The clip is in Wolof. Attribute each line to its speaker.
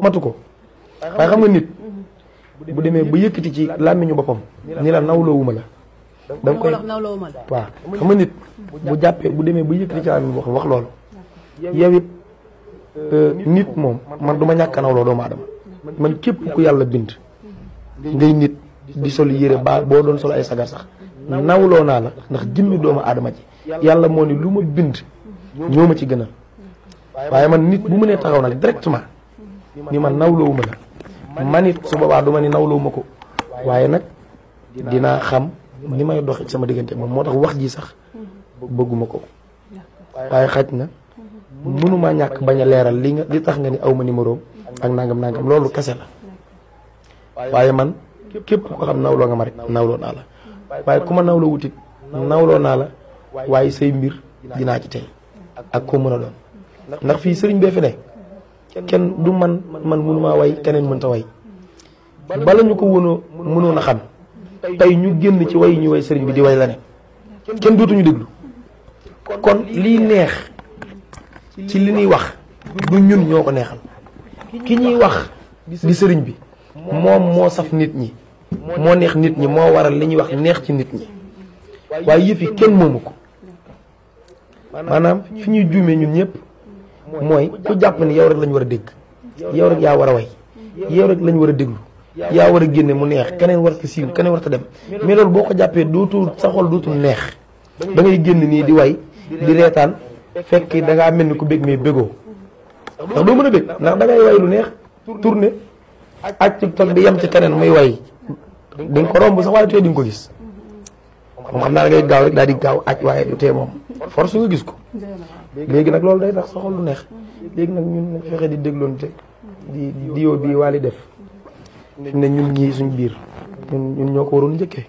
Speaker 1: matu ko waaye xam nga nit bu demee ba yëkkati ci làmmiñu boppam ni la nawloowuma la da nga koy waaw xam nga nit bu jàppee bu demee ba yëkkati ci làmmiñu boppam wax loolu yow it nit moom man du ma ñàkk a nawloo doomu aadama man képp ku yàlla bind ngay nit di sol yére ba boo doon sol ay sagar sax nawloo naa la ndax jëmmi doomu aadama ji yàlla moo ni lu ma bind ñoo ma ci gënal waaye man nit bu mu nee taxaw nag directement ni man nawloowuma la man it su boobaa du ma ni nawloowuma ko waaye nag dinaa xam ni may dox sama diggante moom moo tax wax ji sax bëgguma ko waaye xaj na mënuma ñàkk bañ a leeral li tax nga ni awma numéro ak nangam loolu kese la waaye man képp ko xam nawloo nga ma rek nawloo naa la waaye ku ma nawloo wutit nawloo naa la waaye say mbir dinaa ci tey ak koo mën a doon ndax fii sëriñ bee fi ne kenn du man mënumaa way keneen mënta way bala ñu ko mënoon a xam tey ñu génn ci way ñu way sëriñ bi di way la ne kenn dootuñu déglu kon lii neex ci li ñuy wax du ñun ñoo ko neexal ki ñuy wax di sëriñ bi moom moo saf nit ñi moo neex nit ñi moo waral li ñuy wax neex ci nit ñi waaye yëf yi kenn moomu ko maanaam fi ñuy juumee ñun ñëpp mooy ku jàpp ni yow rek lañ war a dégg yow rek yaa war a way yow rek lañ war a déglu yaa war a génne mu neex keneen war ko siiw keneen war ko dem mais loolu boo ko jàppee dootul sa xol dootul neex da ngay génn nii di way di reetaan fekk da ngaa mel ni ku bég mais bégoo ndax doo mën a bég ndax da ngay way lu neex tourné ak TikTok di yem ci keneen muy way di nga ko romb sax waaye tey di nga ko gis moom xam naa da ngay gaaw rek daal di gaaw aj waaye du tee moom force nga gis ko léegi nag loolu day tax sa xol du neex léegi nag ñun nañ fexe di dégloonte di diwo bii waali def ne ñun ñii suñ biir ñun ñoo ko waroon njëkkee